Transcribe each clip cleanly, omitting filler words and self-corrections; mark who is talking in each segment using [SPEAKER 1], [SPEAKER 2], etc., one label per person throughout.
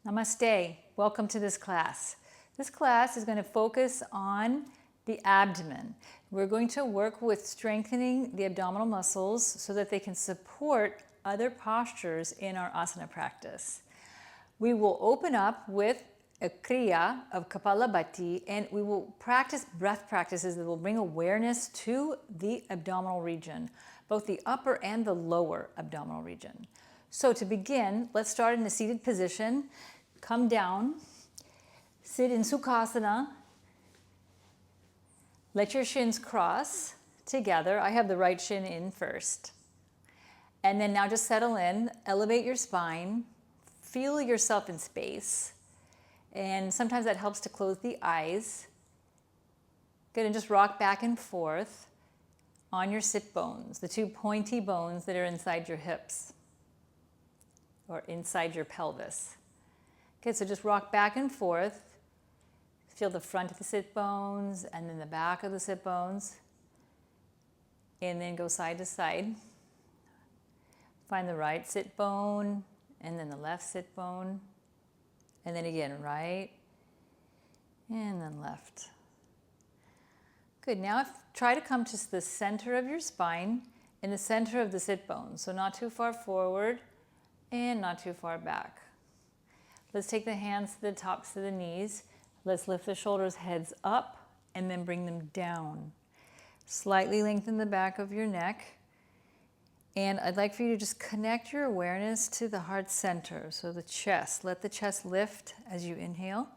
[SPEAKER 1] Namaste. Welcome to this class. This class is going to focus on the abdomen. We're going to work with strengthening the abdominal muscles so that they can support other postures in our asana practice. We will open up with a kriya of kapalabhati, and we will practice breath practices that will bring awareness to the abdominal region, both the upper and the lower abdominal region. So to begin, let's start in a seated position. Come down, sit in Sukhasana. Let your shins cross together. I have the right shin in first. And then now just settle in, elevate your spine, feel yourself in space. And sometimes that helps to close the eyes. Good, and just rock back and forth on your sit bones, the two pointy bones that are inside your hips or inside your pelvis. Okay, so just rock back and forth. Feel the front of the sit bones and then the back of the sit bones. And then go side to side. Find the right sit bone and then the left sit bone. And then again, right and then left. Good, now try to come to the center of your spine in the center of the sit bones. So not too far forward and not too far back. Let's take the hands to the tops of the knees. Let's lift the shoulders, heads up, and then bring them down. Slightly lengthen the back of your neck. And I'd like for you to just connect your awareness to the heart center, so the chest. Let the chest lift as you inhale.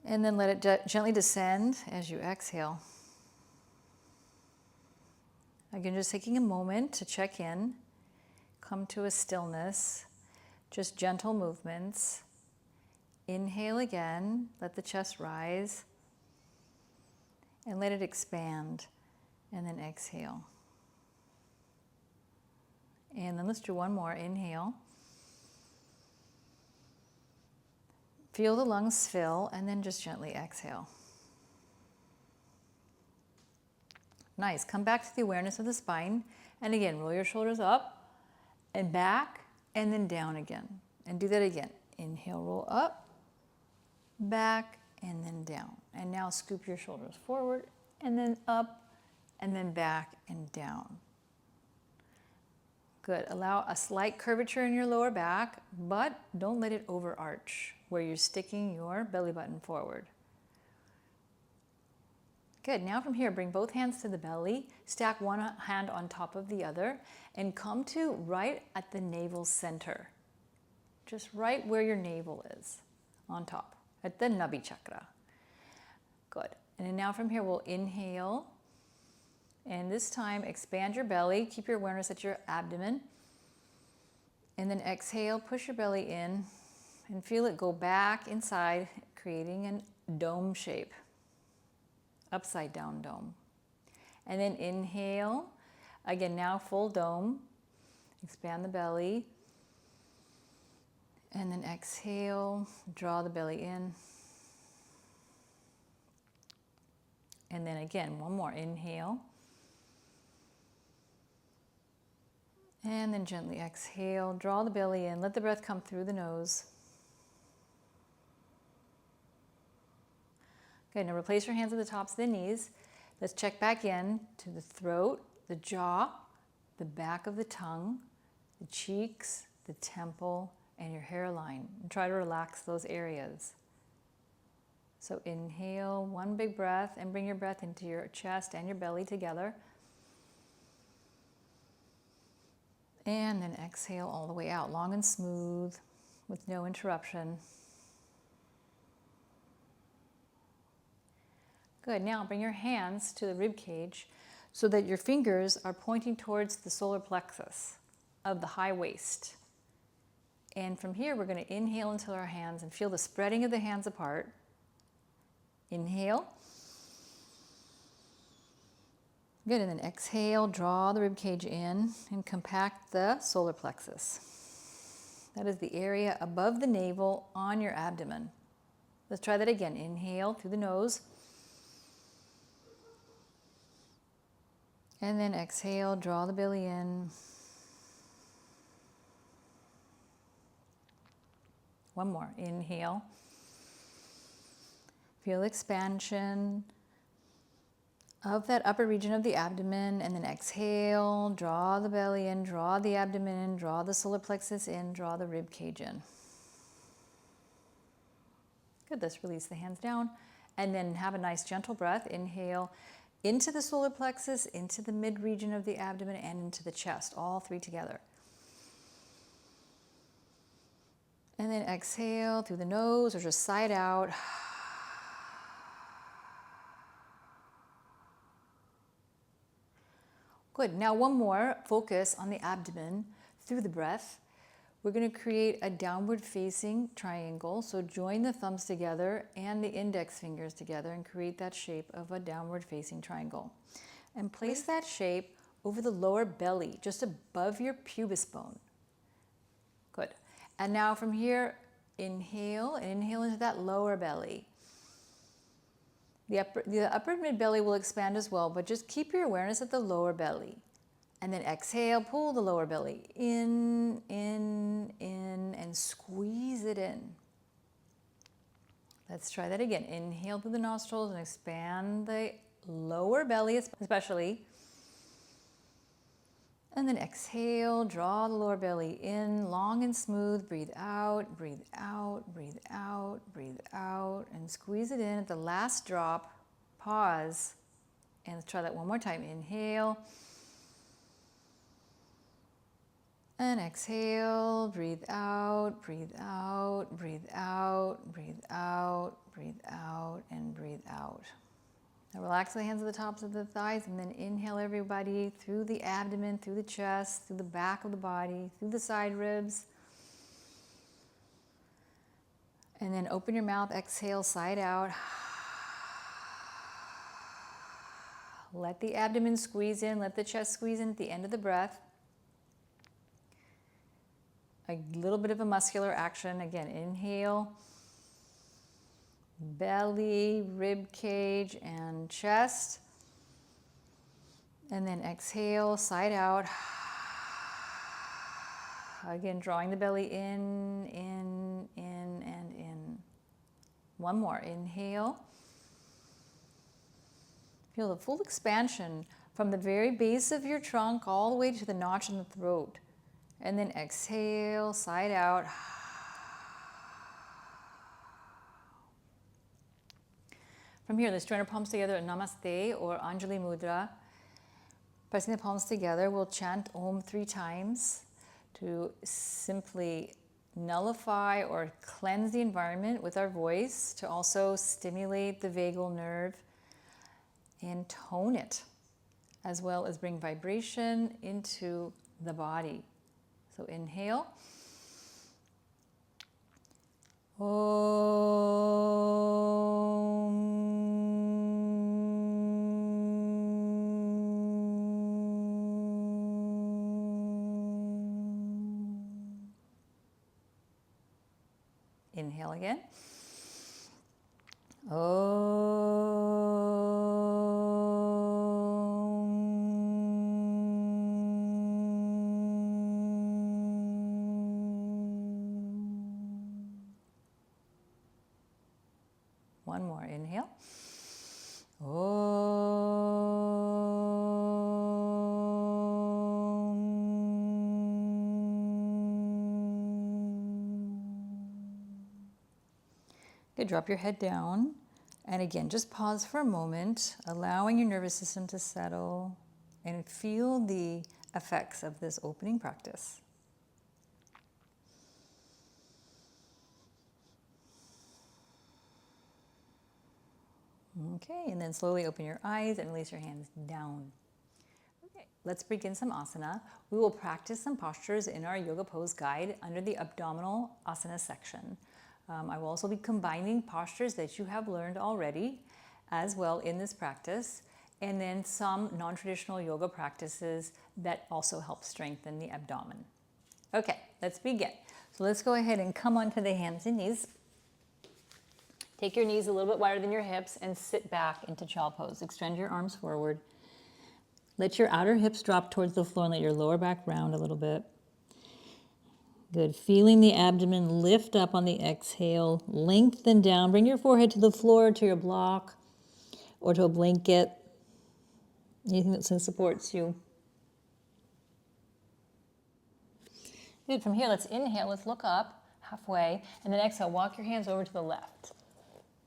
[SPEAKER 1] And then let it gently descend as you exhale. Again, just taking a moment to check in. Come to a stillness. Just gentle movements. Inhale again. Let the chest rise. And let it expand. And then exhale. And then let's do one more. Inhale. Feel the lungs fill, and then just gently exhale. Nice. Come back to the awareness of the spine. And again, roll your shoulders up and back, and then down again. And do that again. Inhale, roll up, back, and then down. And now scoop your shoulders forward, and then up, and then back and down. Good. Allow a slight curvature in your lower back, but don't let it overarch where you're sticking your belly button forward. Good. Now from here, bring both hands to the belly, stack one hand on top of the other, and come to right at the navel center. Just right where your navel is, on top, at the Nabhi chakra. Good. And then now from here, we'll inhale. And this time, expand your belly. Keep your awareness at your abdomen. And then exhale, push your belly in, and feel it go back inside, creating a dome shape. Upside down dome. And then inhale. Again, now full dome. Expand the belly. And then exhale, draw the belly in. And then again, one more. Inhale. And then gently exhale, draw the belly in, let the breath come through the nose. Okay, now replace your hands at the tops of the knees. Let's check back in to the throat, the jaw, the back of the tongue, the cheeks, the temple, and your hairline. And try to relax those areas. So inhale, one big breath, and bring your breath into your chest and your belly together. And then exhale all the way out, long and smooth, with no interruption. Good, now bring your hands to the rib cage so that your fingers are pointing towards the solar plexus of the high waist. And from here, we're going to inhale into our hands and feel the spreading of the hands apart. Inhale. Good, and then exhale, draw the ribcage in and compact the solar plexus. That is the area above the navel on your abdomen. Let's try that again. Inhale through the nose. And then exhale, draw the belly in. One more. Inhale. Feel expansion of that upper region of the abdomen, and then exhale, draw the belly in, draw the abdomen in, draw the solar plexus in, draw the rib cage in. Good, let's release the hands down, and then have a nice gentle breath. Inhale into the solar plexus, into the mid region of the abdomen, and into the chest, all three together. And then exhale through the nose or just side out. Good, now one more, focus on the abdomen through the breath. We're going to create a downward facing triangle. So join the thumbs together and the index fingers together and create that shape of a downward facing triangle. And place that shape over the lower belly, just above your pubis bone. Good. And now from here, inhale, and inhale into that lower belly. The upper mid belly will expand as well, but just keep your awareness at the lower belly. And then exhale, pull the lower belly in, and squeeze it in. Let's try that again. Inhale through the nostrils and expand the lower belly especially. And then exhale, draw the lower belly in, long and smooth. Breathe out, breathe out, breathe out, breathe out, and squeeze it in at the last drop. Pause, and let's try that one more time. Inhale. And exhale, breathe out, breathe out, breathe out, breathe out, breathe out, and breathe out. Now relax the hands at the tops of the thighs, and then inhale everybody through the abdomen, through the chest, through the back of the body, through the side ribs. And then open your mouth, exhale, side out. Let the abdomen squeeze in, let the chest squeeze in at the end of the breath. A little bit of a muscular action. Again, inhale, belly, rib cage, and chest. And then exhale, side out. Again, drawing the belly in, and in. One more. Inhale. Feel the full expansion from the very base of your trunk all the way to the notch in the throat. And then exhale, side out. From here, let's join our palms together in Namaste or Anjali Mudra. Pressing the palms together, we'll chant Om 3 times to simply nullify or cleanse the environment with our voice, to also stimulate the vagal nerve and tone it, as well as bring vibration into the body. So inhale. Om. Inhale again. One more, inhale. Good, drop your head down. And again, just pause for a moment, allowing your nervous system to settle and feel the effects of this opening practice. Okay, and then slowly open your eyes and release your hands down. Okay, let's begin some asana. We will practice some postures in our yoga pose guide under the abdominal asana section. I will also be combining postures that you have learned already as well in this practice, and then some non-traditional yoga practices that also help strengthen the abdomen. Okay, let's begin. So let's go ahead and come onto the hands and knees. Take your knees a little bit wider than your hips and sit back into child pose. Extend your arms forward. Let your outer hips drop towards the floor and let your lower back round a little bit. Good. Feeling the abdomen lift up on the exhale, lengthen down. Bring your forehead to the floor, to your block, or to a blanket. Anything that supports you. Good. From here, let's inhale. Let's look up halfway. And then exhale. Walk your hands over to the left.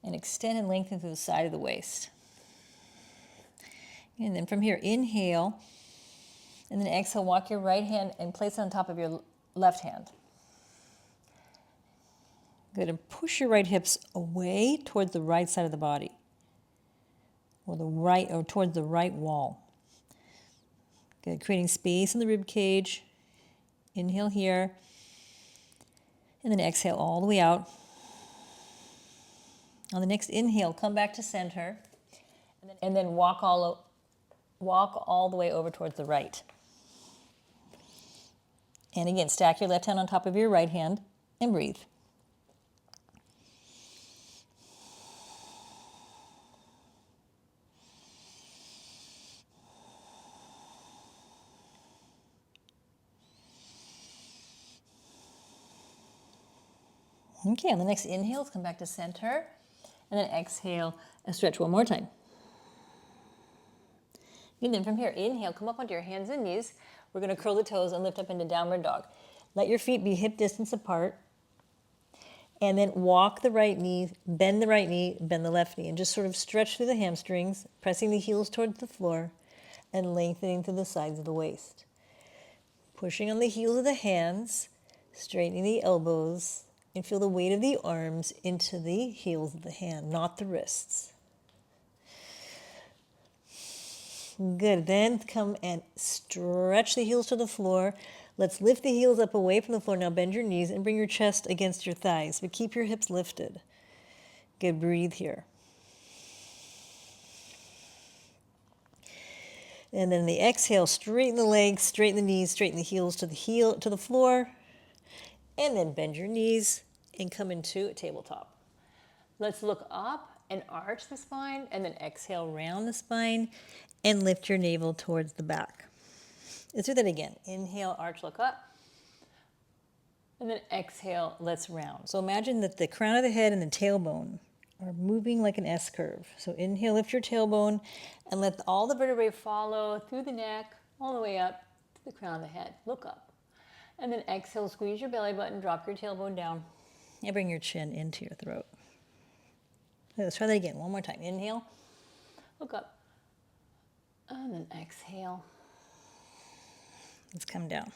[SPEAKER 1] And extend and lengthen through the side of the waist. And then from here, inhale. And then exhale. Walk your right hand and place it on top of your left hand. Good, and push your right hips away towards the right side of the body, or towards the right wall. Good, creating space in the rib cage. Inhale here, and then exhale all the way out. On the next inhale, come back to center, and then walk all the way over towards the right. And again, stack your left hand on top of your right hand and breathe. Okay, on the next inhale, let's come back to center. And then exhale and stretch one more time. And then from here, inhale, come up onto your hands and knees. We're going to curl the toes and lift up into downward dog. Let your feet be hip distance apart. And then walk the right knee, bend the left knee, and just sort of stretch through the hamstrings, pressing the heels towards the floor and lengthening through the sides of the waist. Pushing on the heels of the hands, straightening the elbows, and feel the weight of the arms into the heels of the hand, not the wrists. Good. Then come and stretch the heels to the floor. Let's lift the heels up away from the floor. Now bend your knees and bring your chest against your thighs, but keep your hips lifted. Good. Breathe here. And then the exhale, straighten the legs, straighten the knees, straighten the heels to the floor. And then bend your knees and come into a tabletop. Let's look up and arch the spine, and then exhale, round the spine, and lift your navel towards the back. Let's do that again. Inhale, arch, look up. And then exhale, let's round. So imagine that the crown of the head and the tailbone are moving like an S curve. So inhale, lift your tailbone, and let all the vertebrae follow through the neck, all the way up to the crown of the head. Look up. And then exhale, squeeze your belly button, drop your tailbone down, and bring your chin into your throat. Okay, let's try that again, one more time. Inhale, look up, and then exhale. Let's come down.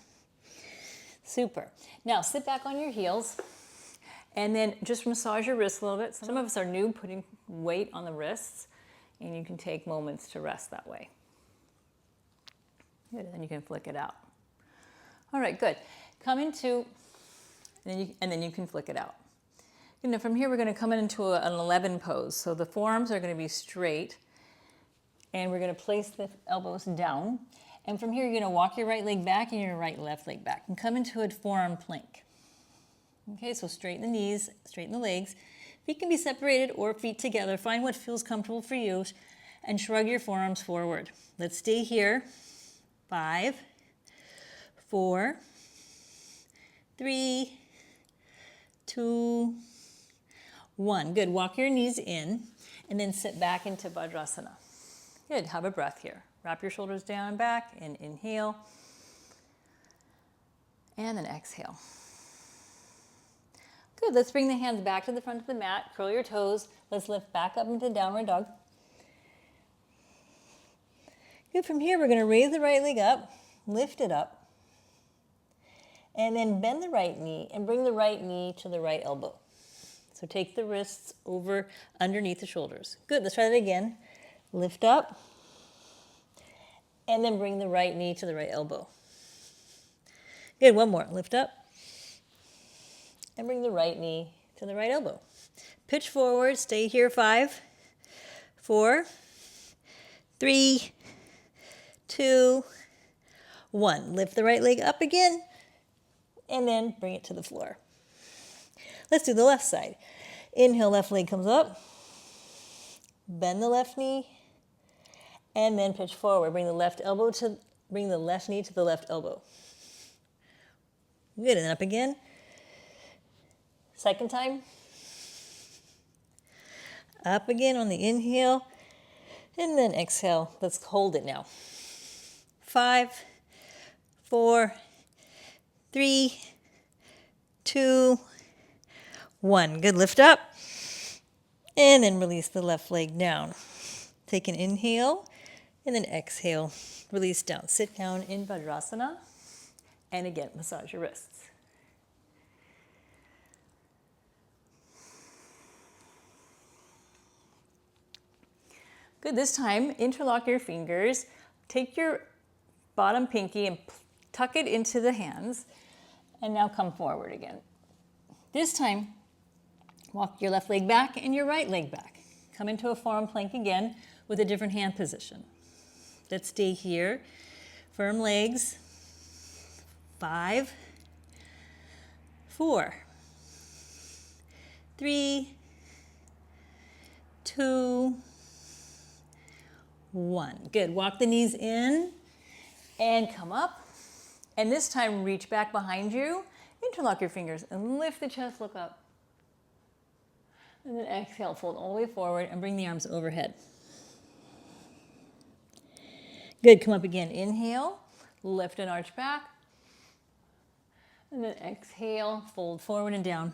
[SPEAKER 1] Super. Now sit back on your heels, and then just massage your wrists a little bit. Some of us are new, putting weight on the wrists, and you can take moments to rest that way. Good, and then you can flick it out. All right, good. Come into, and then you can flick it out. And then from here, we're going to come into an 11 pose. So the forearms are going to be straight, and we're going to place the elbows down. And from here, you're going to walk your right leg back and your left leg back, and come into a forearm plank. Okay, so straighten the knees, straighten the legs. Feet can be separated or feet together. Find what feels comfortable for you, and shrug your forearms forward. Let's stay here. 5, 4, 3, 2, 1. Good. Walk your knees in and then sit back into Vajrasana. Good. Have a breath here. Wrap your shoulders down and back and inhale. And then exhale. Good. Let's bring the hands back to the front of the mat. Curl your toes. Let's lift back up into downward dog. Good. From here, we're going to raise the right leg up, lift it up. And then bend the right knee and bring the right knee to the right elbow. So take the wrists over underneath the shoulders. Good, let's try that again. Lift up, and then bring the right knee to the right elbow. Good, one more. Lift up, and bring the right knee to the right elbow. Pitch forward, stay here. 5, 4, 3, 2, 1. Lift the right leg up again, and then bring it to the floor. Let's do the left side. Inhale, left leg comes up. Bend the left knee, and then pitch forward. Bring the left knee to the left elbow. Good, and then up again. Second time. Up again on the inhale, and then exhale. Let's hold it now. 5, 4, 3, 2, 1. Good, lift up. And then release the left leg down. Take an inhale, and then exhale. Release down. Sit down in Vajrasana. And again, massage your wrists. Good, this time, interlock your fingers. Take your bottom pinky and tuck it into the hands. And now come forward again. This time, walk your left leg back and your right leg back. Come into a forearm plank again with a different hand position. Let's stay here. Firm legs. 5, 4, 3, 2, 1. Good. Walk the knees in and come up. And this time, reach back behind you. Interlock your fingers and lift the chest, look up. And then exhale, fold all the way forward and bring the arms overhead. Good. Come up again. Inhale, lift and arch back. And then exhale, fold forward and down.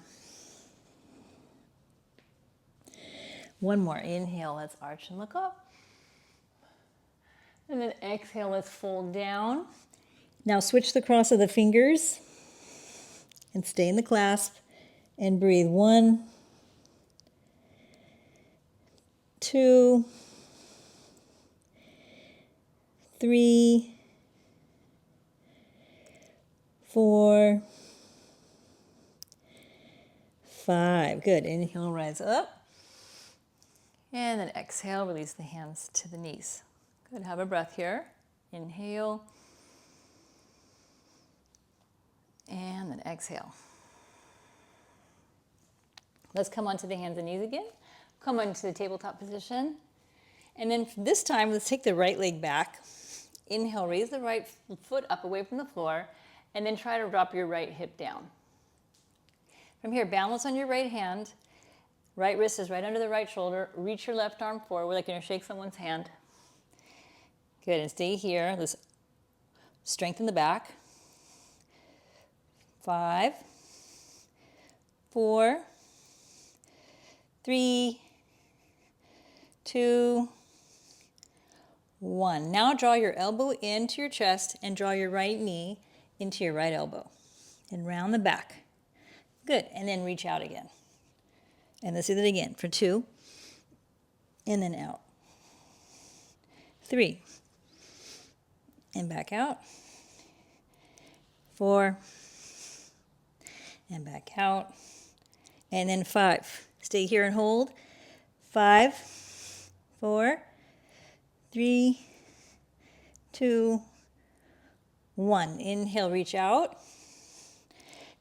[SPEAKER 1] One more. Inhale, let's arch and look up. And then exhale, let's fold down. Now switch the cross of the fingers and stay in the clasp and breathe. 1, 2, 3, 4, 5. Good. Inhale, rise up. And then exhale, release the hands to the knees. Good. Have a breath here. Inhale. And then exhale. Let's come onto the hands and knees again. Come onto the tabletop position. And then this time, let's take the right leg back. Inhale, raise the right foot up away from the floor. And then try to drop your right hip down. From here, balance on your right hand. Right wrist is right under the right shoulder. Reach your left arm forward like you're going to shake someone's hand. Good, and stay here. Let's strengthen the back. 5, 4, 3, 2, 1. Now draw your elbow into your chest and draw your right knee into your right elbow. And round the back. Good, and then reach out again. And let's do that again for 2. And then out. 3. And back out. 4. And back out. And then 5. Stay here and hold. 5, 4, 3, 2, 1. Inhale, reach out.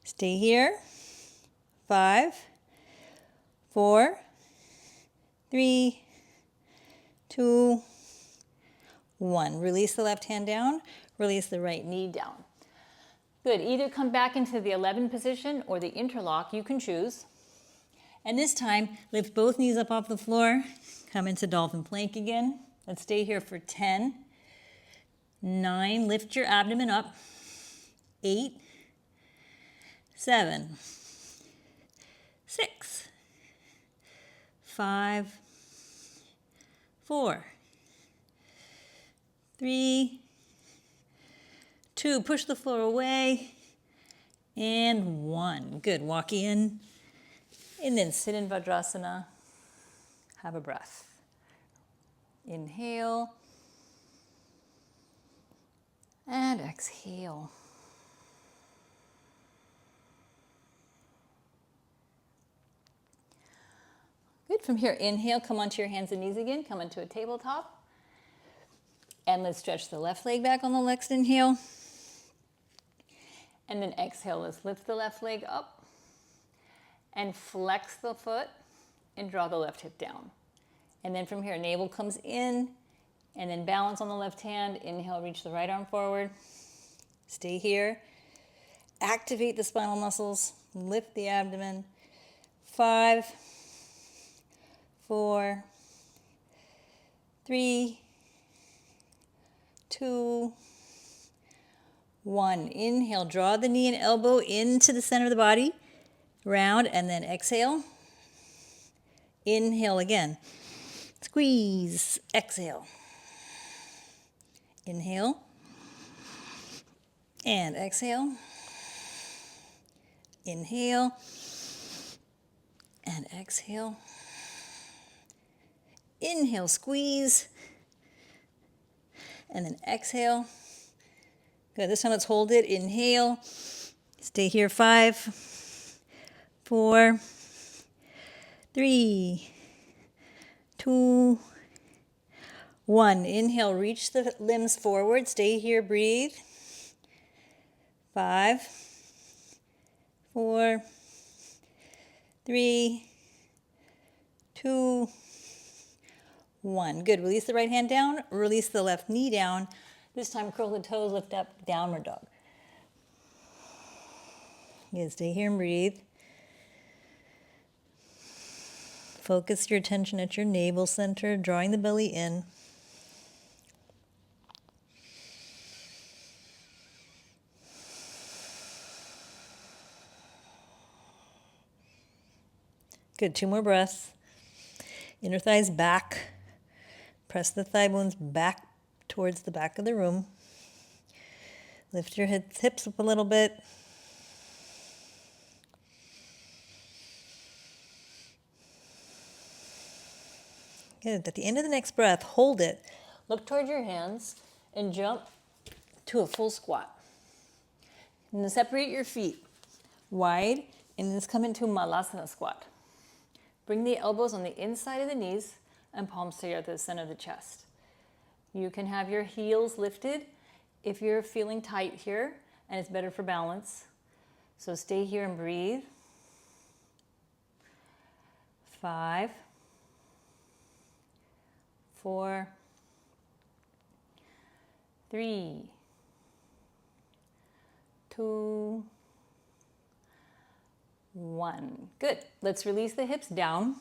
[SPEAKER 1] Stay here. 5, 4, 3, 2, 1. Release the left hand down. Release the right knee down. Good. Either come back into the 11 position or the interlock. You can choose. And this time, lift both knees up off the floor. Come into dolphin plank again. Let's stay here for 10, 9. Lift your abdomen up. 8, 7, 6, 5, 4, 3, 2. Push the floor away. And 1. Good. Walk in. And then sit in Vajrasana. Have a breath. Inhale. And exhale. Good. From here, inhale, come onto your hands and knees again. Come into a tabletop. And let's stretch the left leg back on the next inhale. And then exhale, let's lift the left leg up. And flex the foot and draw the left hip down. And then from here, navel comes in. And then balance on the left hand. Inhale, reach the right arm forward. Stay here. Activate the spinal muscles. Lift the abdomen. 5, 4, 3, 2, 1. Inhale, draw the knee and elbow into the center of the body. Round, and then exhale. Inhale again. Squeeze. Exhale. Inhale. And exhale. Inhale. And exhale. Inhale, squeeze. And then exhale. Good, this time let's hold it. Inhale. Stay here. 5, 4, 3, 2, 1. Inhale, reach the limbs forward. Stay here, breathe. 5, 4, 3, 2, 1. Good. Release the right hand down. Release the left knee down. This time curl the toes, lift up, downward dog. Good. Stay here and breathe. Focus your attention at your navel center, drawing the belly in. Good. 2 more breaths. Inner thighs back. Press the thigh bones back towards the back of the room. Lift your hips up a little bit. Good. At the end of the next breath, hold it. Look toward your hands and jump to a full squat. And then separate your feet wide and let's come into malasana squat. Bring the elbows on the inside of the knees and palms together to the center of the chest. You can have your heels lifted if you're feeling tight here and it's better for balance. So stay here and breathe. 5, 4, 3, 2, 1. Good. Let's release the hips down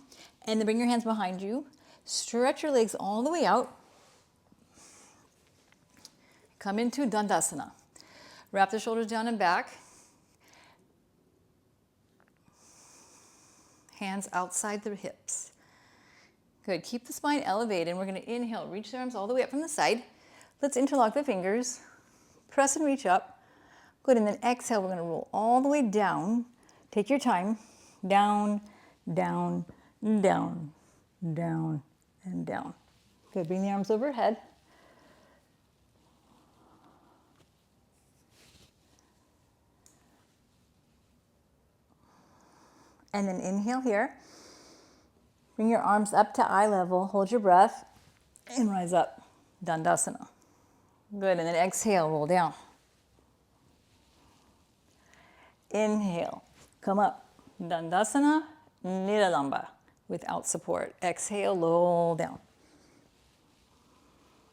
[SPEAKER 1] and then bring your hands behind you. Stretch your legs all the way out. Come into Dandasana. Wrap the shoulders down and back. Hands outside the hips. Good. Keep the spine elevated. And we're going to inhale. Reach the arms all the way up from the side. Let's interlock the fingers. Press and reach up. Good. And then exhale. We're going to roll all the way down. Take your time. Down, down, down, down, and down. Good. Bring the arms overhead. And then inhale here. Bring your arms up to eye level. Hold your breath and rise up. Dandasana. Good. And then exhale, roll down. Inhale. Come up. Dandasana, Nidalamba. Without support. Exhale, roll down.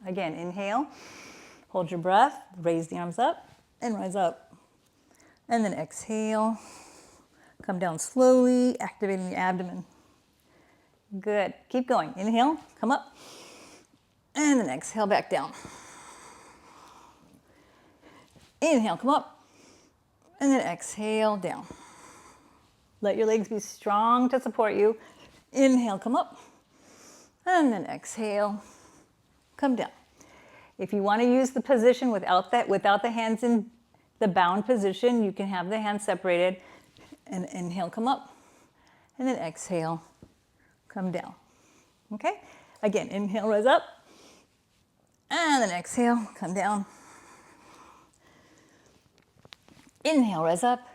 [SPEAKER 1] Again, inhale. Hold your breath. Raise the arms up and rise up. And then exhale. Come down slowly, activating the abdomen. Good. Keep going. Inhale, come up. And then exhale, back down. Inhale, come up. And then exhale, down. Let your legs be strong to support you. Inhale, come up. And then exhale, come down. If you want to use the position without the hands in the bound position, you can have the hands separated. And inhale, come up. And then exhale, come down. Okay? Again, inhale, rise up. And then exhale, come down. Inhale, rise up.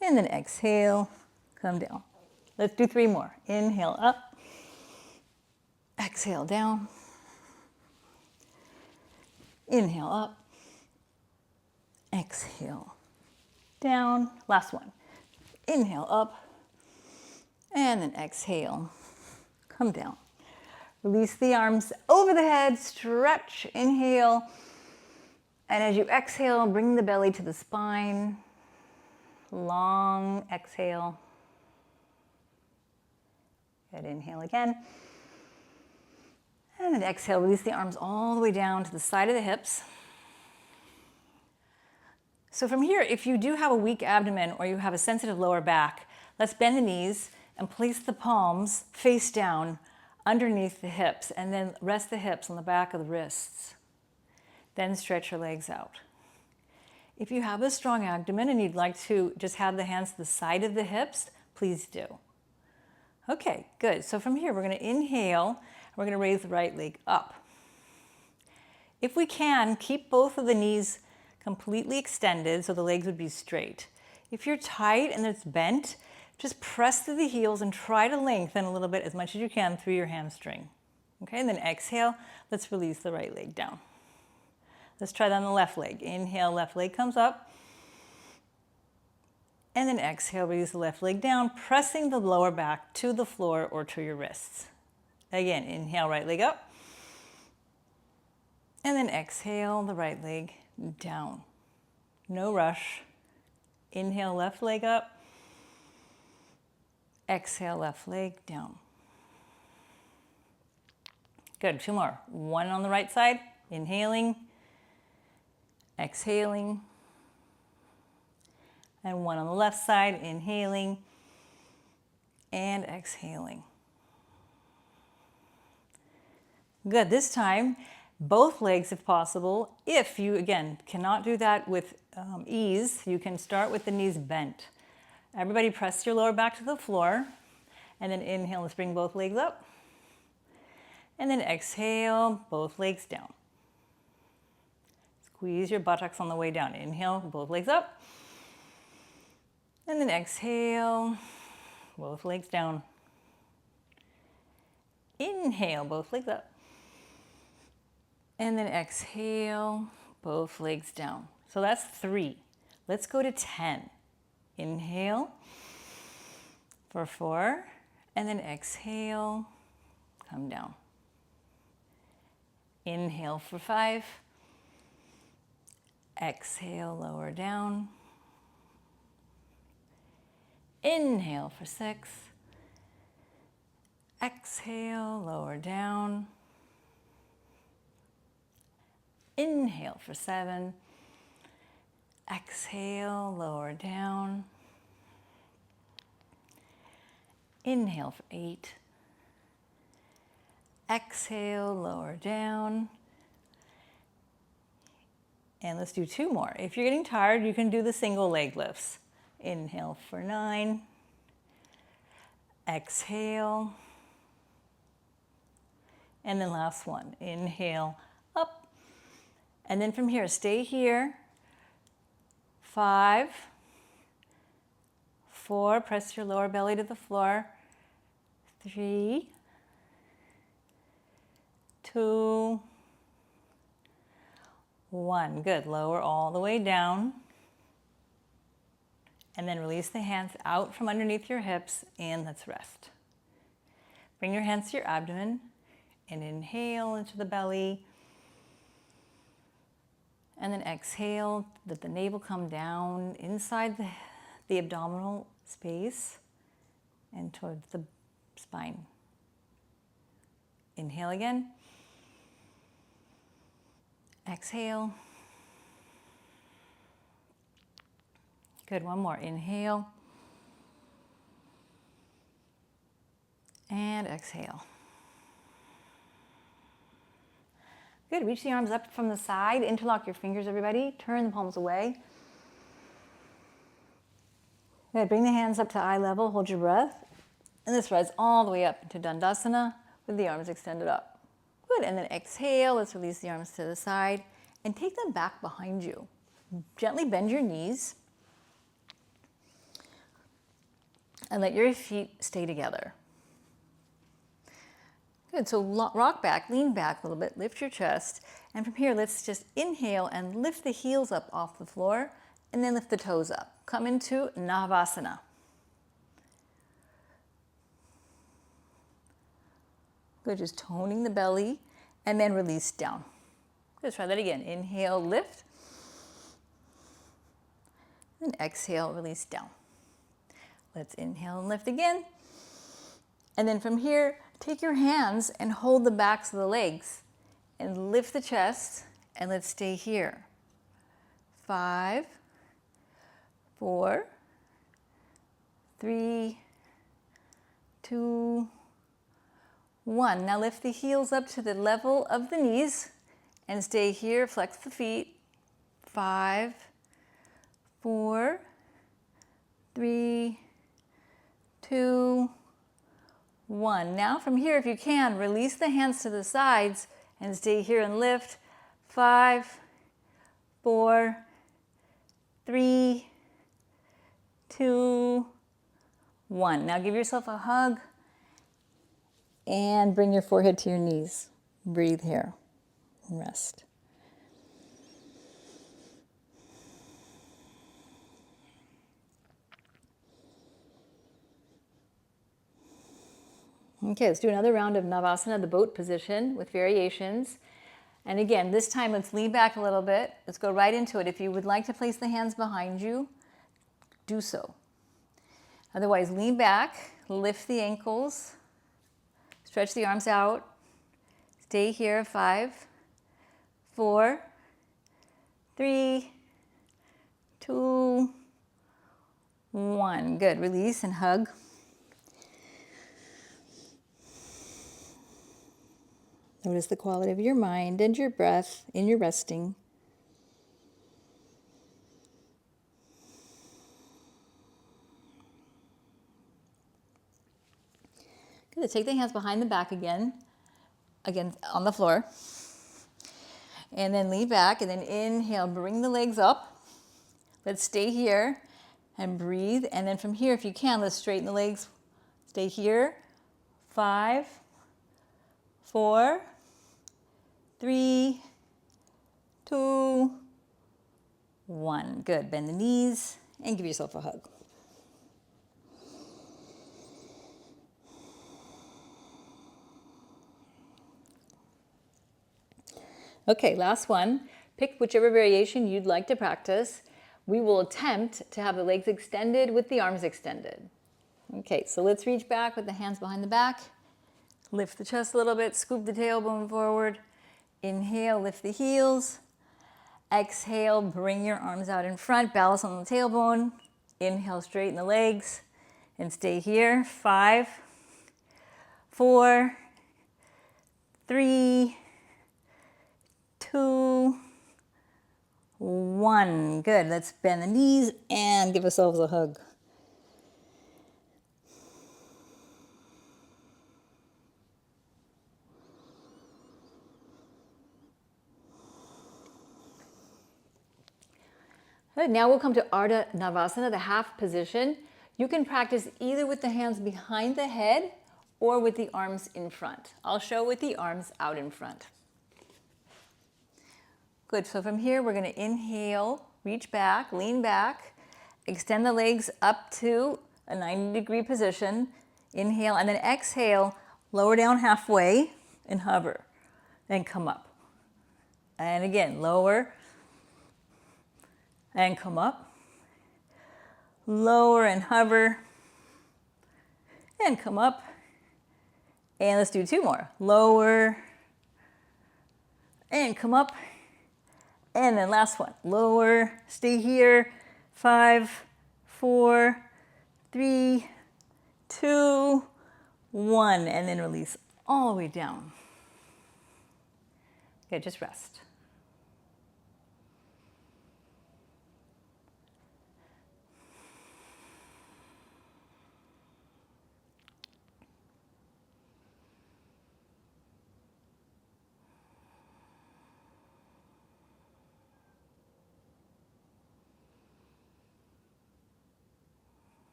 [SPEAKER 1] And then exhale, come down. Let's do 3 more. Inhale, up. Exhale, down. Inhale, up. Exhale, down. Last one. Inhale, up. And then exhale, come down. Release the arms over the head, stretch, inhale. And as you exhale, bring the belly to the spine. Long exhale. Good, inhale again. And then exhale, release the arms all the way down to the side of the hips. So from here, if you do have a weak abdomen or you have a sensitive lower back, let's bend the knees and place the palms face down underneath the hips, and then rest the hips on the back of the wrists. Then stretch your legs out. If you have a strong abdomen and you'd like to just have the hands to the side of the hips, please do. Okay, good. So from here, we're going to inhale. We're going to raise the right leg up. If we can, keep both of the knees completely extended so the legs would be straight. If you're tight and it's bent, just press through the heels and try to lengthen a little bit as much as you can through your hamstring. Okay, and then exhale. Let's release the right leg down. Let's try that on the left leg. Inhale, left leg comes up. And then exhale, release the left leg down, pressing the lower back to the floor or to your wrists. Again, inhale, right leg up. And then exhale, the right leg down. No rush. Inhale, left leg up. Exhale, left leg down. Good, 2 more. 1 on the right side, inhaling, exhaling. And 1 on the left side, inhaling and exhaling. Good, this time, both legs if possible. If you, again, cannot do that with ease, you can start with the knees bent. Everybody press your lower back to the floor, and then inhale, let's bring both legs up. And then exhale, both legs down. Squeeze your buttocks on the way down. Inhale, both legs up. And then exhale, both legs down. Inhale, both legs up. And then exhale, both legs down. So that's 3. Let's go to 10. Inhale for 4, and then exhale, come down. Inhale for 5. Exhale, lower down. Inhale for 6. Exhale, lower down. Inhale for 7. Exhale, lower down. Inhale for 8. Exhale, lower down. And let's do 2 more. If you're getting tired, you can do the single leg lifts. Inhale for 9. Exhale. And then last one. Inhale, up. And then from here, stay here. 5, 4, press your lower belly to the floor. 3, 2, 1. Good. Lower all the way down. And then release the hands out from underneath your hips, and let's rest. Bring your hands to your abdomen and inhale into the belly. And then exhale, let the navel come down inside the abdominal space and towards the spine. Inhale again. Exhale. Good, 1 more. Inhale. And exhale. Good, reach the arms up from the side, interlock your fingers, everybody. Turn the palms away. Good, bring the hands up to eye level, hold your breath. And this rise all the way up into Dandasana with the arms extended up. Good, and then exhale, let's release the arms to the side and take them back behind you. Gently bend your knees and let your feet stay together. Good, so rock back, lean back a little bit, lift your chest, and from here let's just inhale and lift the heels up off the floor and then lift the toes up. Come into navasana. Good, just toning the belly and then release down. Good, try that again. Inhale, lift. And exhale, release down. Let's inhale and lift again. And then from here, take your hands and hold the backs of the legs and lift the chest, and let's stay here. 5, 4, 3, 2, 1. Now lift the heels up to the level of the knees and stay here. Flex the feet. 5, 4, 3, 2, 1. Now from here, if you can, release the hands to the sides and stay here and lift. 5, 4, 3, 2, 1. Now give yourself a hug and bring your forehead to your knees. Breathe here and rest. Okay, let's do another round of navasana, the boat position with variations. And again, this time let's lean back a little bit. Let's go right into it. If you would like to place the hands behind you, do so. Otherwise, lean back, lift the ankles, stretch the arms out. Stay here. 5, 4, 3, 2, 1. Good. Release and hug. Notice the quality of your mind and your breath in your resting. Good. Take the hands behind the back again on the floor. And then lean back and then inhale, bring the legs up. Let's stay here and breathe. And then from here, if you can, let's straighten the legs. Stay here. 5, 4, 3, 2, 1. Good. Bend the knees and give yourself a hug. Okay, last one. Pick whichever variation you'd like to practice. We will attempt to have the legs extended with the arms extended. Okay, so let's reach back with the hands behind the back. Lift the chest a little bit, scoop the tailbone forward. Inhale, lift the heels. Exhale, bring your arms out in front, balance on the tailbone. Inhale, straighten the legs and stay here. 5, 4, 3, 2, 1. Good. Let's bend the knees and give ourselves a hug. Good. Now we'll come to Ardha Navasana, the half position. You can practice either with the hands behind the head or with the arms in front. I'll show with the arms out in front. Good. So from here, we're going to inhale, reach back, lean back, extend the legs up to a 90-degree position. Inhale, and then exhale, lower down halfway and hover. Then come up. And again, lower and come up. Lower and hover and come up. And let's do 2 more. Lower and come up. And then last one. Lower, stay here. 5, 4, 3, 2, 1. And then release all the way down. Okay, just rest.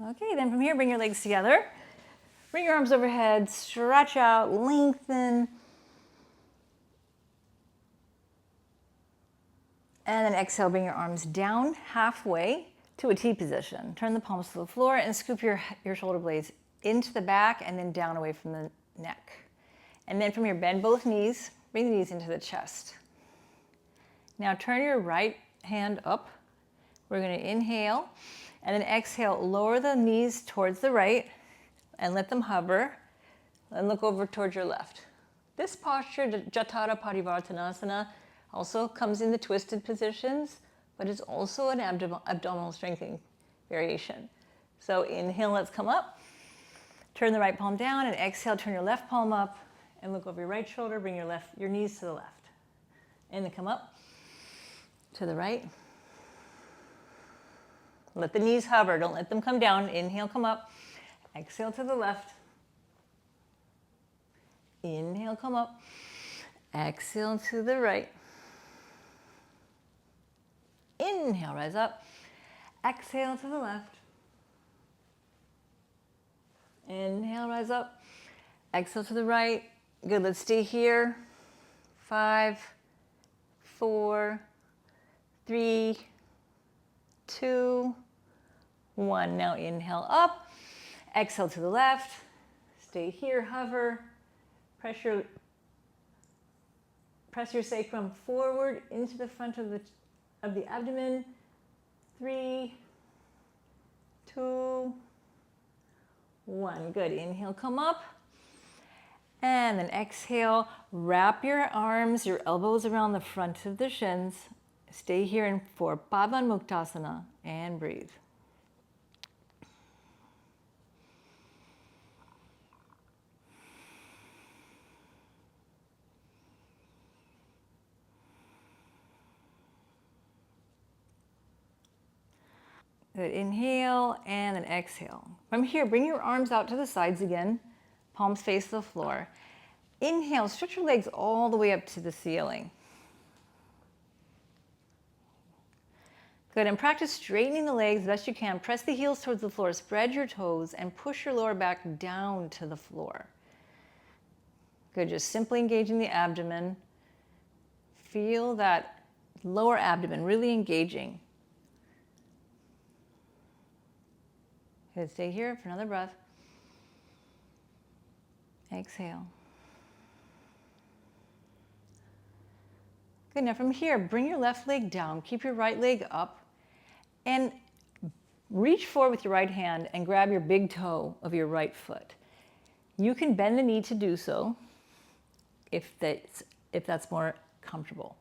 [SPEAKER 1] Okay, then from here, bring your legs together. Bring your arms overhead, stretch out, lengthen. And then exhale, bring your arms down halfway to a T position. Turn the palms to the floor and scoop your shoulder blades into the back and then down away from the neck. And then from here, bend both knees, bring the knees into the chest. Now turn your right hand up. We're going to inhale and then exhale, lower the knees towards the right and let them hover and look over towards your left. This posture, jathara parivartana, also comes in the twisted positions, but it's also an abdominal strengthening variation. So inhale, let's come up. Turn the right palm down and exhale, turn your left palm up and look over your right shoulder, bring your knees to the left. And then come up to the right. Let the knees hover, don't let them come down. Inhale, come up. Exhale to the left. Inhale, come up. Exhale to the right. Inhale, rise up. Exhale to the left. Inhale, rise up. Exhale to the right. Good, let's stay here. 5, 4, 3, 2, 1. Now inhale up. Exhale to the left. Stay here, hover. Press your sacrum forward into the front of the abdomen. 3, 2, 1. Good. Inhale, come up. And then exhale, wrap your arms, your elbows around the front of the shins. Stay here for pavanamuktasana and breathe. Good. Inhale and then exhale. From here, bring your arms out to the sides again. Palms face the floor. Inhale, stretch your legs all the way up to the ceiling. Good, and practice straightening the legs as best you can. Press the heels towards the floor, spread your toes, and push your lower back down to the floor. Good, just simply engaging the abdomen. Feel that lower abdomen really engaging. Good, stay here for another breath. Exhale. Good, now from here, bring your left leg down, keep your right leg up, and reach forward with your right hand and grab your big toe of your right foot. You can bend the knee to do so if that's more comfortable.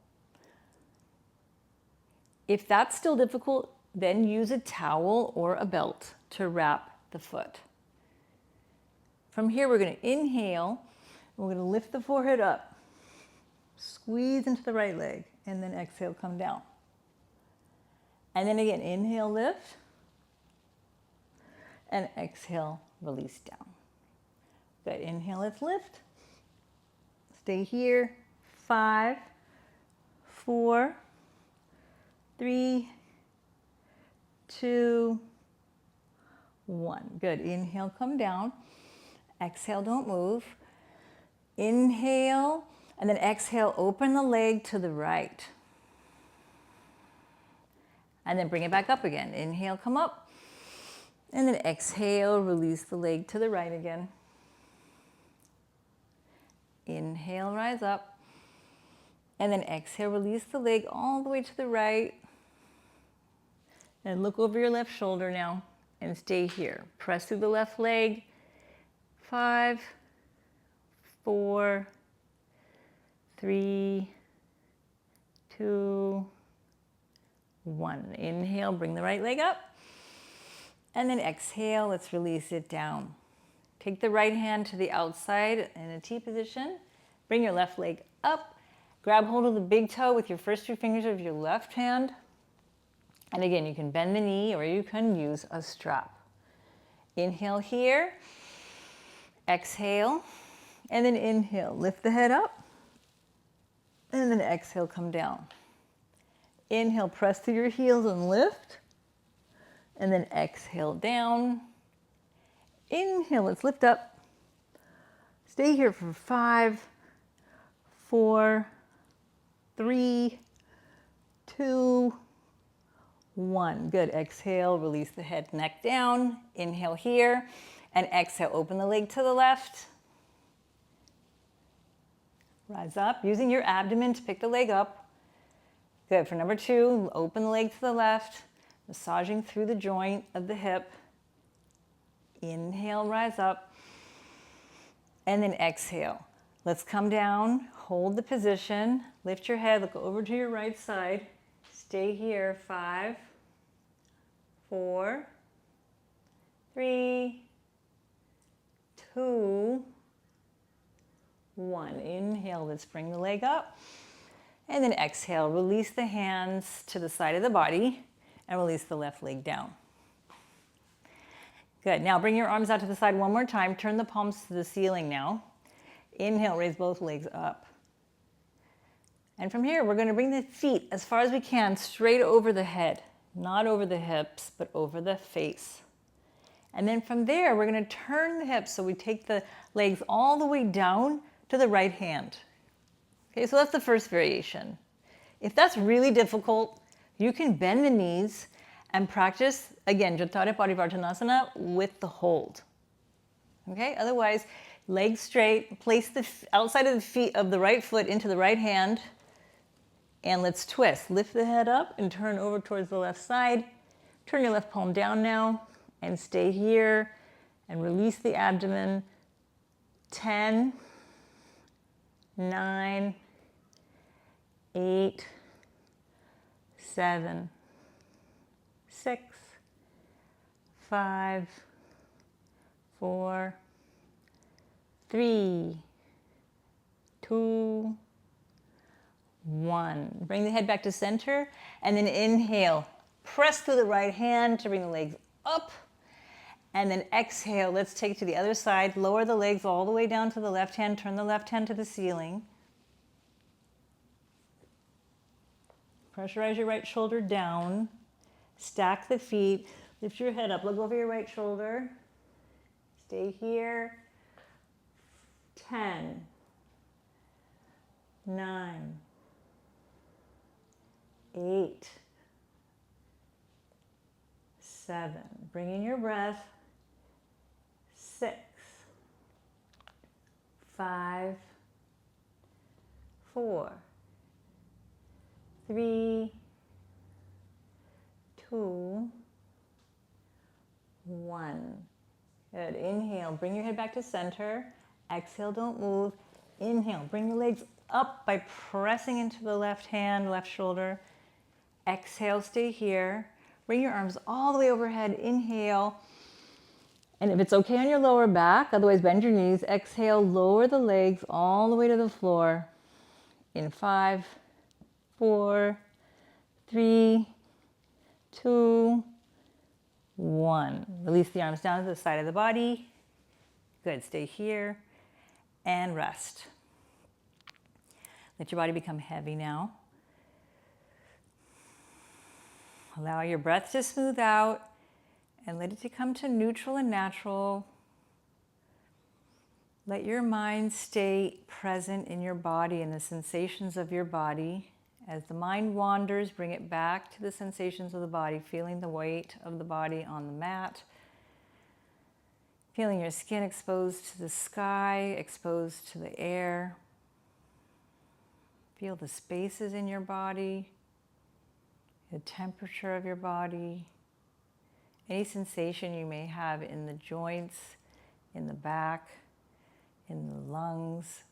[SPEAKER 1] If that's still difficult, then use a towel or a belt to wrap the foot. From here, we're going to inhale, and we're going to lift the forehead up, squeeze into the right leg, and then exhale, come down. And then again, inhale, lift, and exhale, release down. Good, inhale, let's lift. Stay here, 5, 4, 3, 2, 1. Good, inhale, come down. Exhale, don't move. Inhale, and then exhale, open the leg to the right. And then bring it back up again. Inhale, come up. And then exhale, release the leg to the right again. Inhale, rise up. And then exhale, release the leg all the way to the right. And look over your left shoulder now and stay here. Press through the left leg. 5, 4, 3, 2, 1. Inhale, bring the right leg up. And then exhale, let's release it down. Take the right hand to the outside in a T position. Bring your left leg up. Grab hold of the big toe with your first 2 fingers of your left hand. And again, you can bend the knee or you can use a strap. Inhale here. Exhale, and then inhale, lift the head up, and then exhale, come down. Inhale, press through your heels and lift, and then exhale down. Inhale, let's lift up. Stay here for 5, 4, 3, 2, 1. Good, exhale, release the head, neck down. Inhale here. And exhale, open the leg to the left. Rise up, using your abdomen to pick the leg up. Good. For number 2, open the leg to the left, massaging through the joint of the hip. Inhale, rise up, and then exhale. Let's come down, hold the position, lift your head, look over to your right side. Stay here. 5, 4, 3, 2, 1. Inhale, let's bring the leg up. And then exhale, release the hands to the side of the body and release the left leg down. Good. Now bring your arms out to the side one more time. Turn the palms to the ceiling now. Inhale, raise both legs up. And from here, we're going to bring the feet as far as we can straight over the head, not over the hips, but over the face. And then from there, we're going to turn the hips so we take the legs all the way down to the right hand. Okay, so that's the first variation. If that's really difficult, you can bend the knees and practice, again, jathara parivartana with the hold. Okay, otherwise, legs straight, place the outside of the feet of the right foot into the right hand, and let's twist. Lift the head up and turn over towards the left side. Turn your left palm down now and stay here and release the abdomen. 10, 9, 8, 7, 6, 5, 4, 3, 2, 1. Bring the head back to center and then inhale. Press through the right hand to bring the legs up. And then exhale, let's take it to the other side. Lower the legs all the way down to the left hand. Turn the left hand to the ceiling. Pressurize your right shoulder down. Stack the feet. Lift your head up. Look over your right shoulder. Stay here. 10, 9, 8, 7. Bring in your breath. 6, 5, 4, 3, 2, 1. Good. Inhale. Bring your head back to center. Exhale, don't move. Inhale. Bring the legs up by pressing into the left hand, left shoulder. Exhale, stay here. Bring your arms all the way overhead. Inhale. And if it's okay on your lower back, otherwise bend your knees. Exhale, lower the legs all the way to the floor. In 5, 4, 3, 2, 1. Release the arms down to the side of the body. Good, stay here and rest. Let your body become heavy now. Allow your breath to smooth out and let it to come to neutral and natural. Let your mind stay present in your body and the sensations of your body. As the mind wanders, bring it back to the sensations of the body, feeling the weight of the body on the mat, feeling your skin exposed to the sky, exposed to the air. Feel the spaces in your body, the temperature of your body, any sensation you may have in the joints, in the back, in the lungs,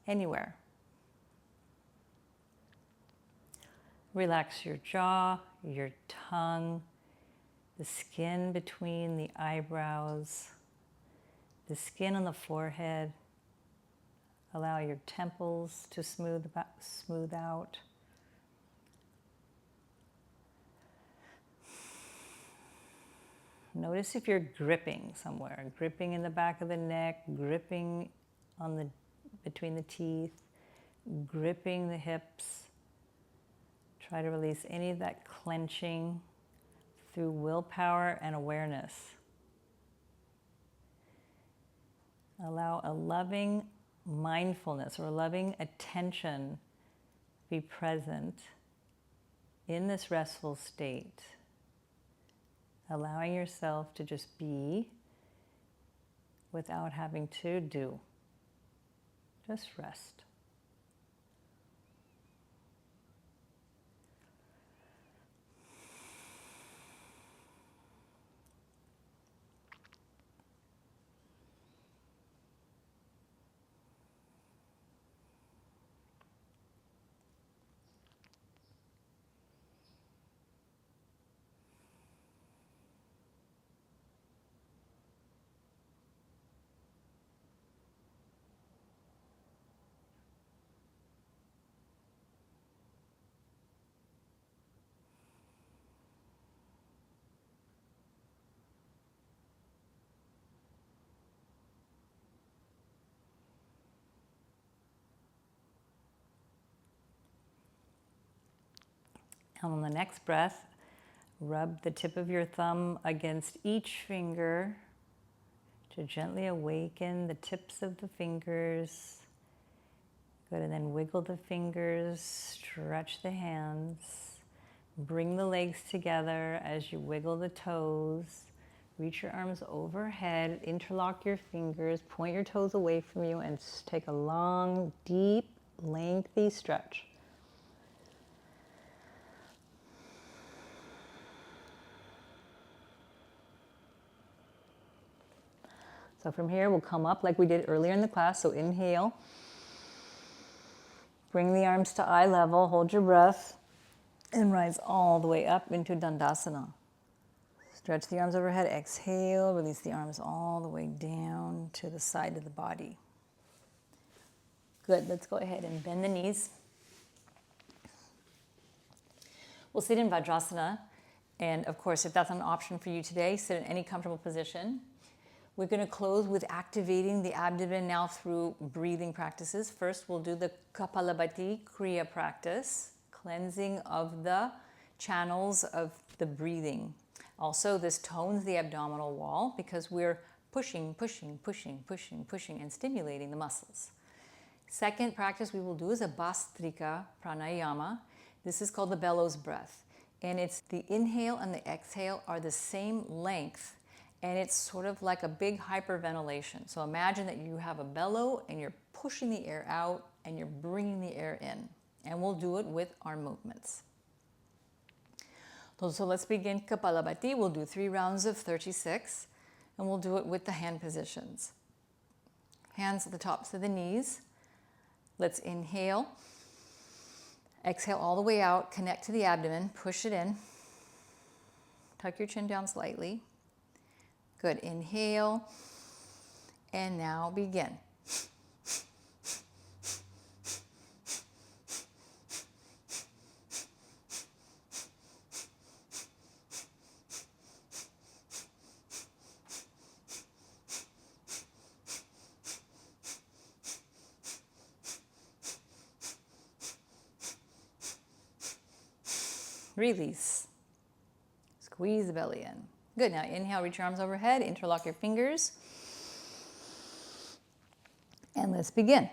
[SPEAKER 1] anywhere. Relax your jaw, your tongue, the skin between the eyebrows, the skin on the forehead. Allow your temples to smooth out. Notice if you're gripping somewhere, gripping in the back of the neck, gripping on between the teeth, gripping the hips. Try to release any of that clenching through willpower and awareness. Allow a loving mindfulness or loving attention be present in this restful state. Allowing yourself to just be without having to do. Just rest. On the next breath, rub the tip of your thumb against each finger to gently awaken the tips of the fingers. Good, and then wiggle the fingers, stretch the hands. Bring the legs together as you wiggle the toes. Reach your arms overhead, interlock your fingers, point your toes away from you, and take a long, deep, lengthy stretch. So from here, we'll come up like we did earlier in the class. So inhale. Bring the arms to eye level, hold your breath, and rise all the way up into Dandasana. Stretch the arms overhead, exhale, release the arms all the way down to the side of the body. Good, let's go ahead and bend the knees. We'll sit in Vajrasana, and of course, if that's an option for you today, sit in any comfortable position. We're going to close with activating the abdomen now through breathing practices. First, we'll do the kapalabhati kriya practice, cleansing of the channels of the breathing. Also, this tones the abdominal wall because we're pushing, and stimulating the muscles. Second practice we will do is a bhastrika pranayama. This is called the bellows breath. And it's the inhale and the exhale are the same length. And it's sort of like a big hyperventilation. So imagine that you have a bellow and you're pushing the air out and you're bringing the air in. And we'll do it with arm movements. So let's begin kapalabhati. We'll do 3 rounds of 36. And we'll do it with the hand positions. Hands at the tops of the knees. Let's inhale. Exhale all the way out. Connect to the abdomen. Push it in. Tuck your chin down slightly. Good, inhale, and now begin. Release. Squeeze the belly in. Good, now inhale, reach your arms overhead, interlock your fingers. And let's begin.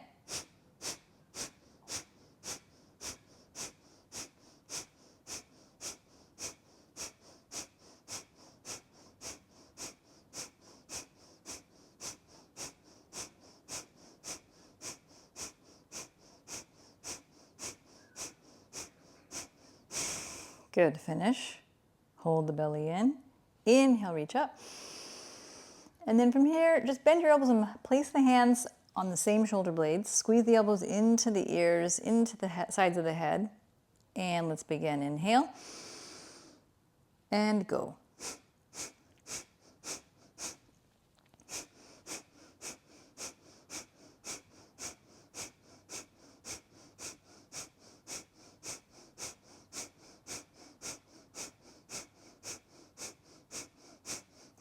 [SPEAKER 1] Good, finish. Hold the belly in. Inhale, reach up. And then from here, just bend your elbows and place the hands on the same shoulder blades. Squeeze the elbows into the ears, into the sides of the head. And let's begin. Inhale. And go.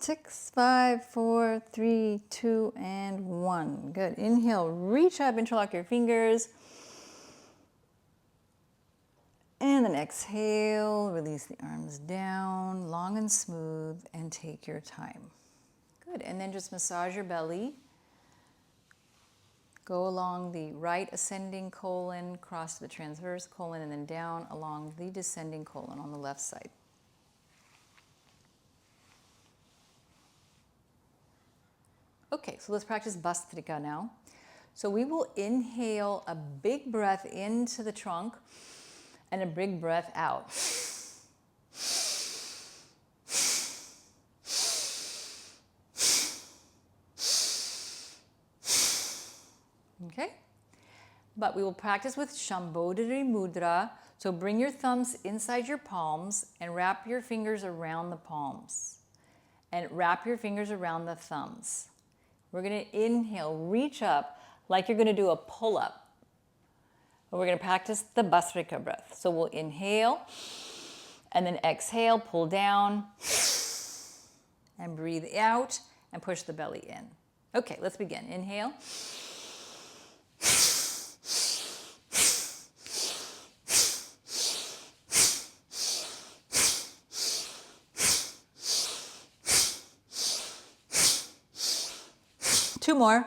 [SPEAKER 1] Six, 5, 4, 3, 2, and 1. Good. Inhale, reach up, interlock your fingers. And then exhale, release the arms down, long and smooth, and take your time. Good. And then just massage your belly. Go along the right ascending colon, cross to the transverse colon, and then down along the descending colon on the left side. Okay, so let's practice bhastrika now. So we will inhale a big breath into the trunk and a big breath out. Okay? But we will practice with Shambhodari Mudra. So bring your thumbs inside your palms and wrap your fingers around the palms. And wrap your fingers around the thumbs. We're going to inhale, reach up like you're going to do a pull-up. We're going to practice the bhastrika breath. So we'll inhale and then exhale, pull down and breathe out and push the belly in. Okay, let's begin. Inhale. 2 more.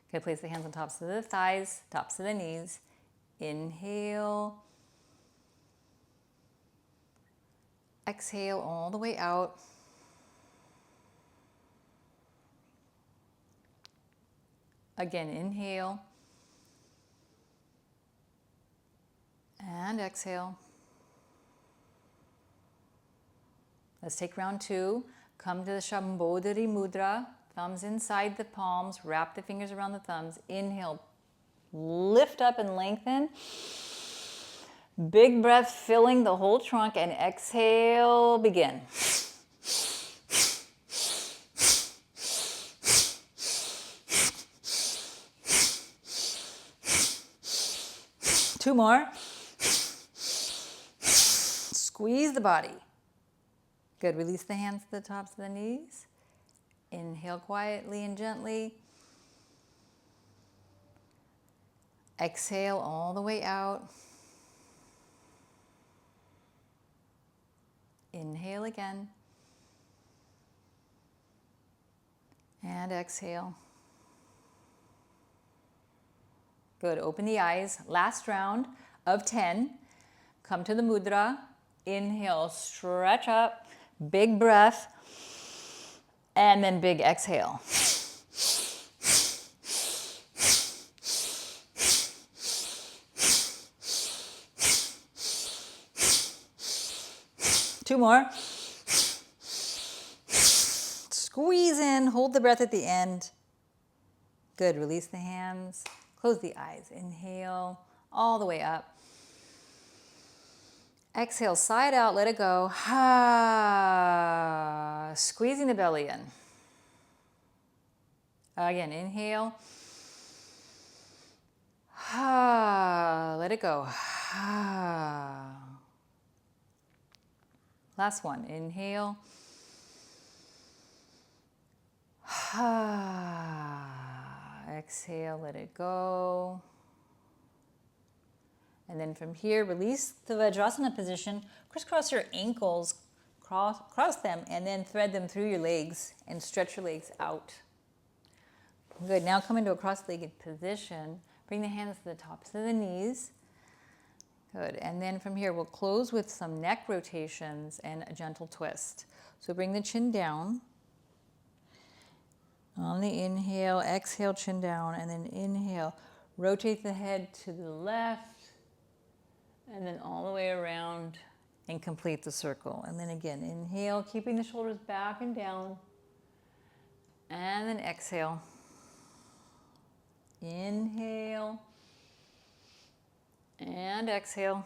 [SPEAKER 1] Okay, place the hands on tops of the thighs, tops of the knees. Inhale. Exhale all the way out. Again, inhale. And exhale. Let's take round 2. Come to the Shambhodari Mudra. Thumbs inside the palms. Wrap the fingers around the thumbs. Inhale. Lift up and lengthen. Big breath filling the whole trunk. And exhale, begin. Two more. Squeeze the body. Good. Release the hands to the tops of the knees. Inhale quietly and gently. Exhale all the way out. Inhale again. And exhale. Good. Open the eyes. Last round of 10. Come to the mudra. Inhale, stretch up. Big breath. And then big exhale. Two more. Squeeze in, hold the breath at the end. Good, release the hands, close the eyes. Inhale, all the way up. Exhale, side out, let it go. Squeezing the belly in. Again, inhale. Let it go. Last one, inhale. Exhale, let it go. And then from here, release the Vajrasana position. Crisscross your ankles, cross them, and then thread them through your legs and stretch your legs out. Good. Now come into a cross-legged position. Bring the hands to the tops of the knees. Good. And then from here, we'll close with some neck rotations and a gentle twist. So bring the chin down. On the inhale, exhale, chin down, and then inhale. Rotate the head to the left, and then all the way around and complete the circle. And then again, inhale, keeping the shoulders back and down, and then exhale. Inhale, and exhale.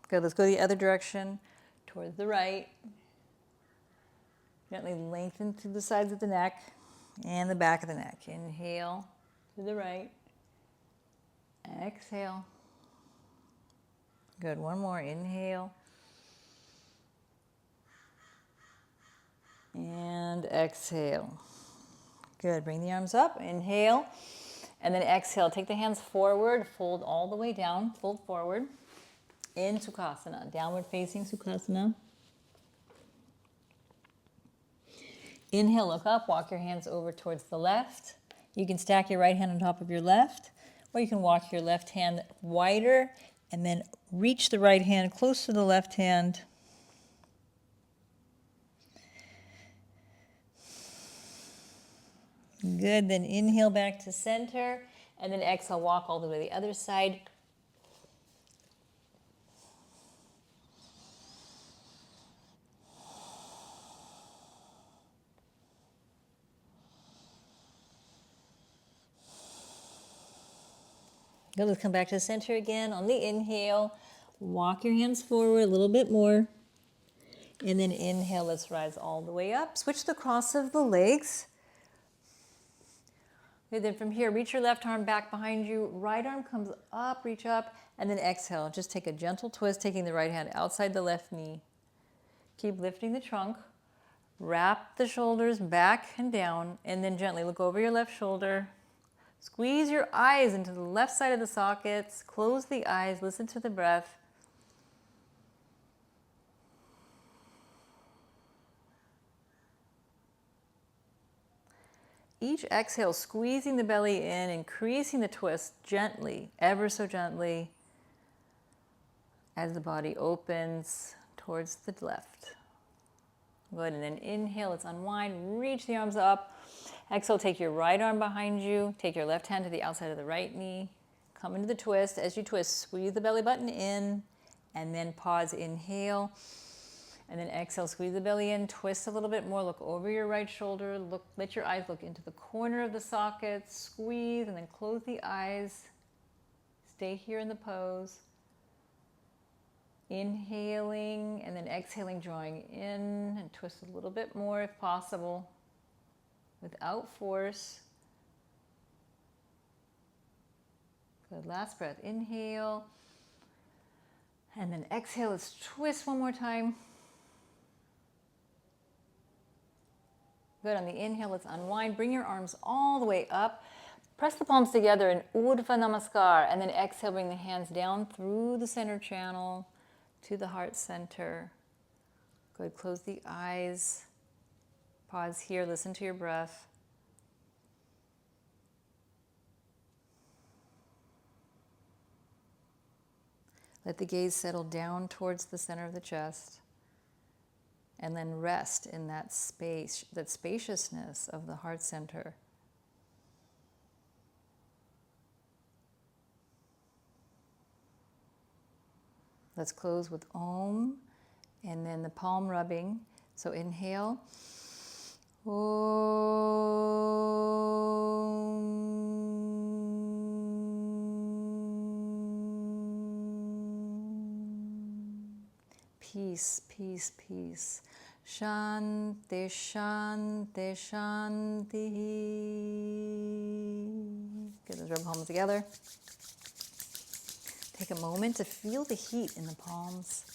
[SPEAKER 1] Good, let's go the other direction, towards the right. Gently lengthen through the sides of the neck and the back of the neck. Inhale to the right. Exhale. Good, one more. Inhale. And exhale. Good, bring the arms up. Inhale. And then exhale. Take the hands forward. Fold all the way down. Fold forward. In Sukhasana. Downward facing Sukhasana. Inhale, look up. Walk your hands over towards the left. You can stack your right hand on top of your left. Or you can walk your left hand wider and then reach the right hand close to the left hand. Good, then inhale back to center, and then exhale, walk all the way to the other side. Good, let's come back to the center again. On the inhale, walk your hands forward a little bit more. And then inhale, let's rise all the way up. Switch the cross of the legs. And then from here, reach your left arm back behind you. Right arm comes up, reach up, and then exhale. Just take a gentle twist, taking the right hand outside the left knee. Keep lifting the trunk. Wrap the shoulders back and down, and then gently look over your left shoulder. Squeeze your eyes into the left side of the sockets. Close the eyes. Listen to the breath. each exhale, squeezing the belly in, increasing the twist gently, ever so gently, as the body opens towards the left. Good, and then inhale, let's unwind, reach the arms up. Exhale, take your right arm behind you, take your left hand to the outside of the right knee. Come into the twist. As you twist, squeeze the belly button in, and then pause, inhale. And then exhale, squeeze the belly in, twist a little bit more, look over your right shoulder, let your eyes look into the corner of the socket, squeeze, and then close the eyes. Stay here in the pose. Inhaling, and then exhaling, drawing in, and twist a little bit more if possible, without force. Good, last breath, inhale. And then exhale, let's twist one more time. Good, on the inhale, let's unwind. Bring your arms all the way up. Press the palms together in Urdhva Namaskar. And then exhale, bring the hands down through the center channel to the heart center. Good, close the eyes. Pause here, listen to your breath. Let the gaze settle down towards the center of the chest. And then rest in that space, that spaciousness of the heart center. Let's close with Om, and then the palm rubbing. So inhale. Peace, peace, peace. Shanti, shanti, shanti. Get those rub palms together. Take a moment to feel the heat in the palms.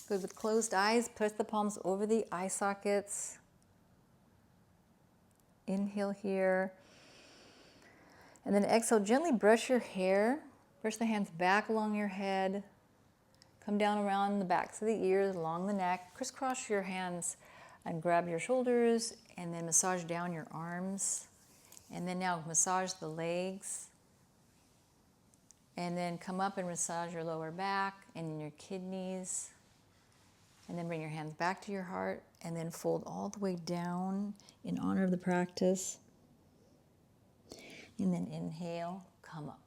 [SPEAKER 1] Good, with closed eyes, press the palms over the eye sockets. Inhale here. And then exhale, gently brush your hair. Brush the hands back along your head. Come down around the backs of the ears, along the neck. Crisscross your hands and grab your shoulders, and then massage down your arms. And then now massage the legs. And then come up and massage your lower back and your kidneys. And then bring your hands back to your heart, and then fold all the way down in honor of the practice. And then inhale, come up.